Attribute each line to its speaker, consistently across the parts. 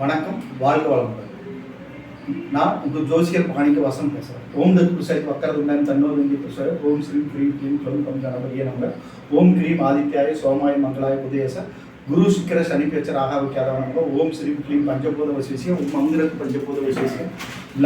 Speaker 1: வணக்கம், வாழ்க வளமுடன். நான் உங்கள் ஜோசியர் மாணிக்க வசம் பேசுகிறேன். ஓம் தத் புருஷாய் வக்கரதுண்டான் தன்னோர் வெங்கி புருஷாய் ஓம் ஸ்ரீ க்ரீம் க்ளீம் க்ளம் கம் கணபதியே நமக. ஓம் க்ரீம் ஆதித்யாய சோமாய மங்களாய புதேச குரு சுக்கிர சனி பேச்ச ராகாவிக்காதவ நமக. ஓம் ஸ்ரீ க்ளீம் பஞ்சபோத வசிவிசியம் ஓம் மந்திரக்கு பஞ்சபோத வசிவிசியம்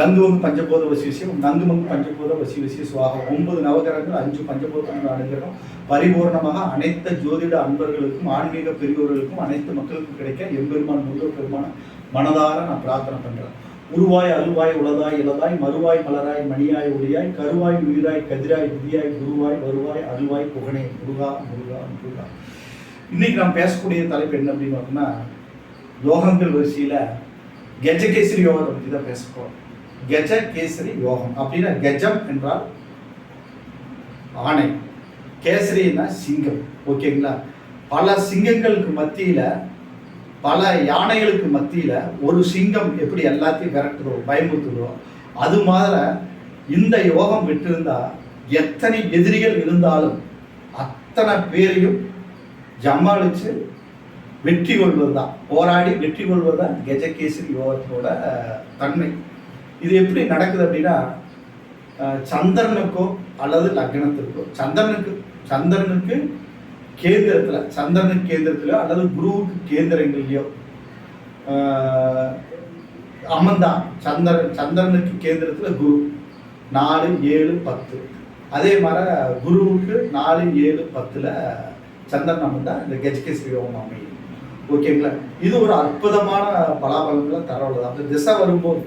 Speaker 1: லங்குவங்கு பஞ்சபோத வசிவிசியம் நங்குமங்கு பஞ்சபோத வசிவிசிய சுவாக. 9 நவகிரகங்கள் 5 பஞ்சபோதங்கள் அனுகிரகம் பரிபூர்ணமாக அனைத்து ஜோதிட அன்பர்களுக்கும் ஆன்மீக பெரியோர்களுக்கும் அனைத்து மக்களுக்கும் கிடைக்க எம்பெருமான் முருகப் பெருமான மனதார நான் பிரார்த்தனை பண்ணுறேன். உருவாய் அருவாய் உளதாய் இளதாய் மறுவாய் மலராய் மணியாய் ஒளியாய் கருவாய் உயிராய் கதிராய் விதியாய் குருவாய் வருவாய் அருவாய் புகனே முருகா முருகா முருகா. இன்னைக்கு நாம் பேசக்கூடிய தலைப்பு என்ன அப்படின்னு பார்த்தோம்னா, யோகங்கள் வரிசையில் கஜகேசரி யோகத்தை பற்றி தான் பேச போகிறோம். கஜகேசரி யோகம் அப்படின்னா கஜம் என்றால் ஆணை, கேசரின்னா சிங்கம். ஓகேங்களா? பல சிங்கங்களுக்கு மத்தியில் பல யானைகளுக்கு மத்தியில் ஒரு சிங்கம் எப்படி எல்லாத்தையும் விரட்டுதோ பயமுறுத்துதோ அது மாதிரி இந்த யோகம் விட்டிருந்தா எத்தனை எதிரிகள் இருந்தாலும் அத்தனை பேரையும் ஜமாளித்து வெற்றி கொள்வது தான், போராடி வெற்றி கொள்வது தான் கஜகேசரி யோகத்தோட தன்மை. இது எப்படி நடக்குது அப்படின்னா, சந்திரனுக்கோ அல்லது லக்னத்திற்கோ சந்திரனுக்கு கேந்திரத்திலோ அல்லது குருவுக்கு கேந்திரங்கள்லையோ அமர்ந்தான். சந்திரனுக்கு கேந்திரத்தில் குரு 4, 7, 10. அதே மாதிரி குருவுக்கு 4, 7, 10 சந்திரன் அமர்ந்தா இந்த கஜகேசரி யோகம் அமையும். ஓகேங்களா? இது ஒரு அற்புதமான பலாபலங்களை தரவுள்ளது. அந்த திசை வரும்போது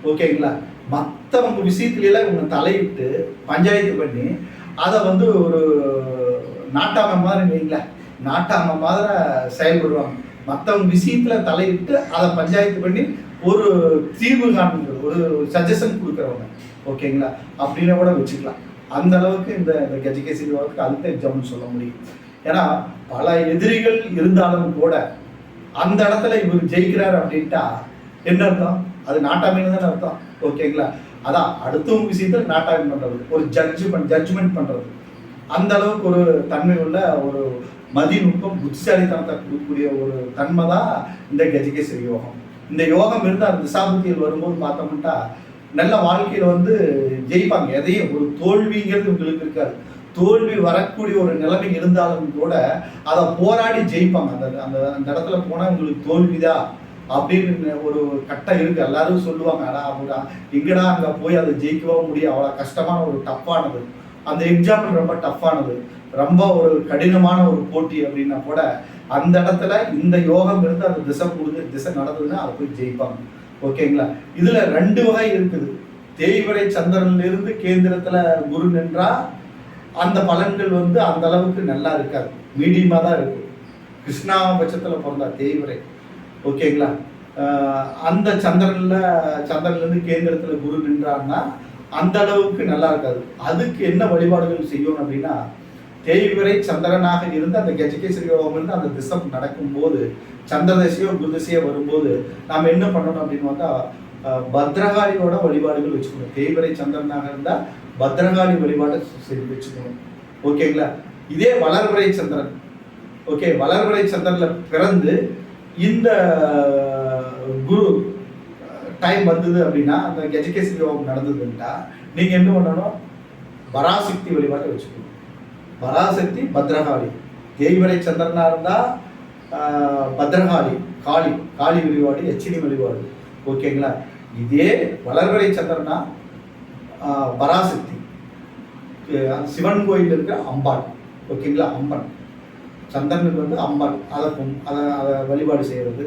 Speaker 1: ஓகேங்களா, மற்றவங்க விஷயத்துலாம் இவங்க தலையிட்டு பஞ்சாயத்து பண்ணி அதை ஒரு நாட்டாமை மாதிரி வைங்களேன், நாட்டாமை மாதிரி செயல்படுவாங்க. மற்றவங்க விஷயத்தில் தலையிட்டு அதை பஞ்சாயத்து பண்ணி ஒரு தீர்வு காண்கிறது, ஒரு சஜஷன் கொடுக்குறவங்க. ஓகேங்களா? அப்படின்னு கூட வச்சுக்கலாம். அந்த அளவுக்கு இந்த கஜகேசரி யோகத்துக்கு அடுத்த எக்ஸாம்பிள் சொல்ல முடியும். ஏன்னா பல எதிரிகள் இருந்தாலும் கூட அந்த இடத்துல இவர் ஜெயிக்கிறார் அப்படின்ட்டா என்ன அர்த்தம்? அது நாட்டாமைன்னு தானே அர்த்தம். ஓகேங்களா? அதான் அடுத்தவங்க விஷயத்தில் நாட்டாமை பண்ணுறது, ஒரு ஜட்ஜ்மெண்ட் பண்ணுறது. அந்த அளவுக்கு ஒரு தன்மை உள்ள ஒரு மதிநுட்பம் புத்திசாலித்தனத்தை கொடுக்கக்கூடிய ஒரு தன்மை தான் இந்த கஜகேசரி யோகம். இந்த யோகம் இருந்து அந்த திசாபுத்திகள் வரும்போது பார்த்தோம்னா நல்ல வாழ்க்கையில் ஜெயிப்பாங்க. எதையும் ஒரு தோல்விங்கிறது உங்களுக்கு இருக்காது. தோல்வி வரக்கூடிய ஒரு நிலைமை இருந்தாலும் கூட அதை போராடி ஜெயிப்பாங்க. அந்த அந்த இடத்துல போனால் உங்களுக்கு தோல்விதான் அப்படின்னு ஒரு கட்டம் இருக்கு. எல்லாரும் சொல்லுவாங்க, ஆனால் எங்கடா அங்கே போய் அதை ஜெயிக்கவோ முடியும், அவ்வளோ கஷ்டமான ஒரு டஃப்பானது. அந்த எக்ஸாம்பிள் ரொம்ப டஃப்பானது, ரொம்ப ஒரு கடினமான ஒரு போட்டி அப்படின்னா கூட அந்த இடத்துல இந்த யோகம் இருந்து அந்த திசை நடந்ததுன்னா அதை போய் ஜெயிப்பாங்க. ஓகேங்களா? இதுல 2 வகை இருக்குது. தேய்வரை சந்திரனிலிருந்து கேந்திரத்துல குரு நின்றா அந்த பலன்கள் அந்த அளவுக்கு நல்லா இருக்காது, மீடியமா தான் இருக்கும். கிருஷ்ணாபட்சத்துல பிறந்தா தேய்வரை. ஓகேங்களா? அந்த சந்திரன்லேருந்து கேந்திரத்துல குரு நின்றான்னா அந்த அளவுக்கு நல்லா இருக்காது. அதுக்கு என்ன வழிபாடுகள் செய்யணும் அப்படின்னா, தேய்விரை சந்திரனாக இருந்து அந்த கஜகேசரி யோகம் இருந்து அந்த திசை நடக்கும்போது, சந்திர திசையோ குரு திசையோ வரும்போது நாம் என்ன பண்ணணும் அப்படின்னு பத்ரகாளியோட வழிபாடுகள் வச்சுக்கணும். தேய்விரை சந்திரனாக இருந்தால் பத்ரகாளி வழிபாடு செய்து வச்சுக்கணும். ஓகேங்களா? இதே வளர்வரை சந்திரன், ஓகே, வளர்வரை சந்திரன்ல பிறந்து இந்த குரு டைம் வந்தது அப்படின்னா, அந்த கஜகேசரி யோகம் நடந்ததுன்னா நீங்க என்ன பண்ணணும்? பராசக்தி வழிபாட்டை வச்சுக்கணும். பராசக்தி, பத்ரகாளி. தேய்வரை சந்திரனா இருந்தா பத்ரகாளி, காளி வழிபாடு, எச்சினி வழிபாடு. ஓகேங்களா? இதே வளர்வரை சந்திரனா பராசக்தி, சிவன் கோயில் இருக்கிற அம்பாள். ஓகேங்களா? அம்மன் சந்திரனுக்கு அம்பாள், அதை வழிபாடு செய்யறது.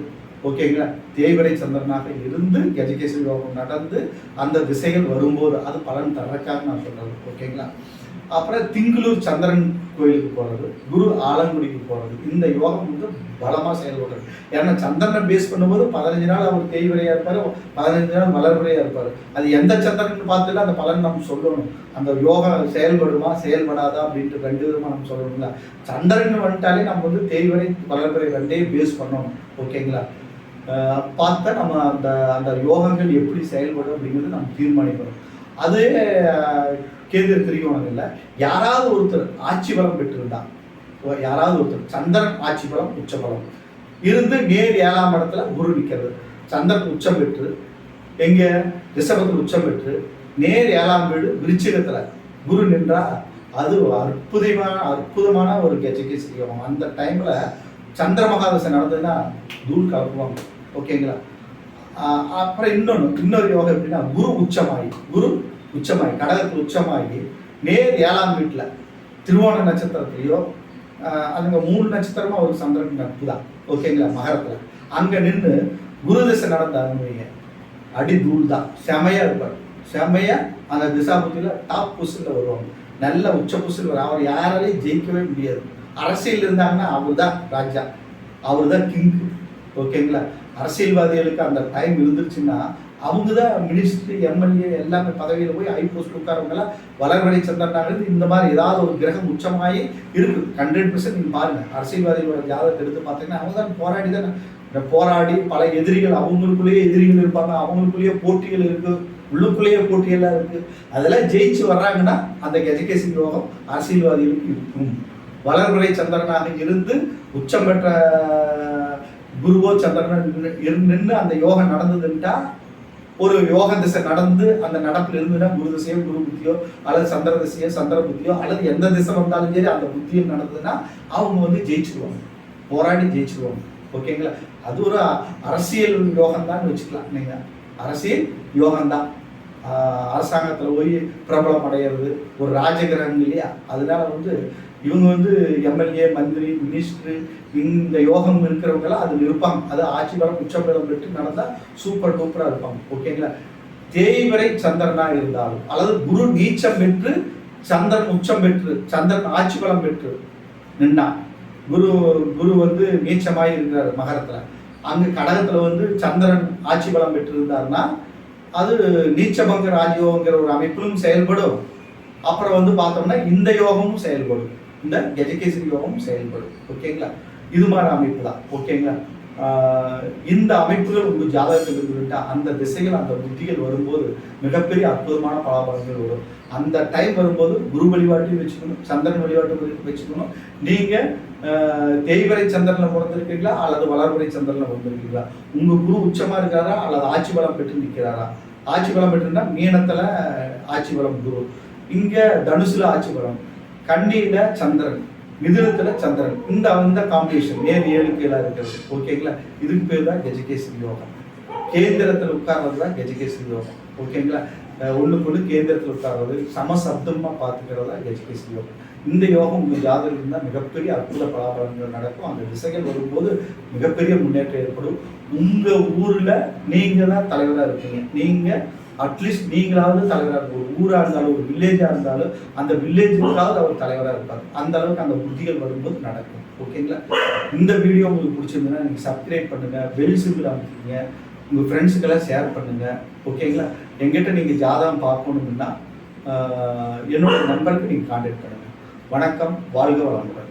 Speaker 1: ஓகேங்களா? தேய்வரை சந்திரனாக இருந்து கஜகேசரி யோகம் நடந்து அந்த திசைகள் வரும்போது அது பலன் தர்றதுக்காக நான் சொல்றது. ஓகேங்களா? அப்புறம் திங்களூர் சந்திரன் கோயிலுக்கு போகிறது, குரு ஆலங்குடிக்கு போகிறது. இந்த யோகம் பலமாக செயல்படுறது. ஏன்னா சந்திரனை பேஸ் பண்ணும்போது 15 நாள் அவர் தேய்வரையாக இருப்பார், 15 நாள் வளர்வரையாக இருப்பார். அது எந்த சந்திரன் பார்த்துட்டு அந்த பலன் நம்ம சொல்லணும். அந்த யோகம் செயல்படுமா செயல்படாதா அப்படின்ட்டு 2 விதமாக நம்ம சொல்லணுங்களா. சந்திரன் வந்துட்டாலே நம்ம தேய்வரை வளர்வரை 2 பேஸ் பண்ணணும். ஓகேங்களா? பார்த்தா நம்ம அந்த யோகங்கள் எப்படி செயல்படும் அப்படிங்கிறது நம்ம தீர்மானிக்கணும். அது கேந்திர திரிகோணம் இல்லை, யாராவது ஒருத்தர் ஆட்சி பலம் பெற்றிருந்தா, யாராவது ஒருத்தர் சந்திரன் ஆட்சி பலம் உச்ச பலம் இருந்து நேர் 7ஆம் இடத்துல குரு நிற்கிறது. சந்திரன் உச்சம் பெற்று எங்க ரிஷபத்தில் உச்சம் பெற்று நேர் 7ஆம் வீடு விருச்சிகத்துல குரு நின்றா அது அற்புதமான ஒரு கஜகேசரி யோகம். அந்த டைம்ல சந்திர மகாதசை நடந்ததுன்னா தூள் கலப்புவாங்க. ஓகேங்களா? அப்புறம் இன்னொரு யோகம் எப்படின்னா குரு உச்சமாகி கடகத்தில் உச்சமாகி நேர் 7ஆம் வீட்டுல திருவோண நட்சத்திரத்திலையோ அதுங்க 3 நட்சத்திரமா ஒரு சந்திரன் நட்பு தான். ஓகேங்களா? மகரத்துல அங்க நின்று குரு திசை நடந்தாங்க அடி தூள் தான். செமையா இருப்பார். செமையா அந்த திசாபுத்தியில டாப் பொசிஷன்ல வருவாங்க. நல்ல உச்ச பொசிஷன் வரும். அவர் யாராலையும் ஜெயிக்கவே முடியாது. அரசியல் இருந்தாங்கன்னா அவர் தான் ராஜா, அவர் தான் கிங். ஓகேங்களா? அரசியல்வாதிகளுக்கு அந்த டைம் இருந்துருச்சுன்னா அவங்க தான் மினிஸ்ட்ரி எம்எல்ஏ எல்லாமே பதவியில் போய் ஹை போஸ்ட் உட்காரவங்களாம் வளர்வரை சந்திரனாக இந்த மாதிரி ஏதாவது ஒரு கிரகம் உச்சமாகி இருக்கு. 100% நீங்கள் பாருங்க அரசியல்வாதிகளோட ஜாதகத்தை எடுத்து பார்த்தீங்கன்னா அவங்க தான் போராடி பல எதிரிகள் அவங்களுக்குள்ளேயே எதிரிகள் இருப்பாங்க, அவங்களுக்குள்ளேயே போட்டிகள் இருக்கு, உள்ளுக்குள்ளேயே போட்டியெல்லாம் இருக்கு. அதெல்லாம் ஜெயிச்சு வர்றாங்கன்னா அந்த கஜகேசரி யோகம் அரசியல்வாதிகளுக்கு இருக்கும். வளர்வரை சந்திரனாக இருந்து உச்சம் பெற்ற குருவோ சந்திரன் நின்று அந்த யோகம் நடந்ததுன்ட்டா ஒரு யோக திசை நடந்து அந்த நடப்பில் இருந்துன்னா குரு திசையோ குரு புத்தியோ அல்லது சந்திர திசையோ சந்திர புத்தியோ அல்லது எந்த திசை வந்தாலும் சரி அந்த புத்தியில் நடந்ததுன்னா அவங்க ஜெயிச்சிருவாங்க, போராடி ஜெயிச்சிருவாங்க. ஓகேங்களா? அது ஒரு அரசியல் யோகம் தான் வச்சுக்கலாம். நீங்க அரசியல் யோகம்தான். அரசாங்கத்தில் போய் பிரபலம் அடையிறது ஒரு ராஜகிரகம் இல்லையா? அதனால இவங்க எம்எல்ஏ மந்திரி மினிஸ்டர் இந்த யோகம் இருக்கிறவங்களாம் அதில் இருப்பாங்க. அது ஆட்சி பலம் உச்சபலம் பெற்று நடந்தால் சூப்பர் டூப்பராக இருப்பாங்க. ஓகேங்களா? தேய்வரை சந்திரனா இருந்தாலும் அல்லது குரு நீச்சம் பெற்று சந்திரன் உச்சம் பெற்று சந்திரன் ஆட்சி பலம் பெற்று நின்னா குரு நீச்சமாய் இருக்கிறார் மகரத்துல, அங்க கடகத்துல சந்திரன் ஆட்சி பலம் பெற்று இருந்தாருன்னா அது நீச்சபங்க ராஜயோகங்கிற ஒரு அமைப்பிலும் செயல்படும். அப்புறம் பார்த்தோம்னா இந்த யோகமும் செயல்படும், இந்த கஜகேசரி யோகமும் செயல்படும். ஓகேங்களா? இது மாதிரி அமைப்பு தான். ஓகேங்களா? இந்த அமைப்புகள் உங்கள் ஜாதகத்தில் இருந்துட்டா அந்த திசைகள் அந்த புத்திகள் வரும்போது மிகப்பெரிய அற்புதமான பலாபலங்கள் வரும். அந்த டைம் வரும்போது குரு வழிபாட்டையும் வச்சுக்கணும், சந்திரன் வழிபாட்டையும் வச்சுக்கணும். நீங்கள் தேய்வரை சந்திரனில் பிறந்திருக்கீங்களா அல்லது வளர்வரை சந்திரனில் பிறந்திருக்கீங்களா? உங்கள் குரு உச்சமாக இருக்கிறாரா அல்லது ஆட்சி பலம் பெற்று நிற்கிறாரா? ஆட்சி பலம் பெற்றுன்னா மீனத்தில் ஆட்சி பலம் குரு, இங்கே தனுசுல ஆட்சி பலம், கன்னியில சந்திரன், மிதுனத்துல சந்திரன், இந்த காம்பினேஷன் நேர் 7க்கு 7 இருக்கிறது. ஓகேங்களா? இதுக்கு பேர் தான் கஜகேசரி யோகம். கேந்திரத்தில் உட்கார்றது தான் கஜகேசரி யோகம். ஓகேங்களா? ஒண்ணுக்கு கேந்திரத்தில் உட்கார்றது சமசப்தமா பார்த்துக்கிறது தான் கஜகேசரி யோகம். இந்த யோகம் உங்கள் ஜாதகம் இருந்தால் மிகப்பெரிய அற்புத பலாபலங்கள் நடக்கும். அந்த திசைகள் வரும்போது மிகப்பெரிய முன்னேற்றம் ஏற்படும். உங்க ஊர்ல நீங்க தான் தலைவராக இருப்பீங்க. நீங்க அட்லீஸ்ட் நீங்களாவது தலைவராக இருக்கும். ஒரு ஊராக இருந்தாலும் ஒரு வில்லேஜாக இருந்தாலும் அந்த வில்லேஜுக்காவது அவர் தலைவராக இருப்பார். அந்த அளவுக்கு அந்த புத்திகள் வரும்போது நடக்கும். ஓகேங்களா? இந்த வீடியோ உங்களுக்கு பிடிச்சிருந்ததுன்னா நீங்கள் சப்ஸ்கிரைப் பண்ணுங்க, பெல் சிம்பிள் அமைச்சிங்க, உங்கள் ஃப்ரெண்ட்ஸுக்கெல்லாம் ஷேர் பண்ணுங்க. ஓகேங்களா? எங்கிட்ட நீங்கள் ஜாதகம் பார்க்கணும்னா என்னோட நம்பருக்கு நீங்கள் கான்டாக்ட் பண்ணுங்க. வணக்கம், வாழ்க வளமுடன்.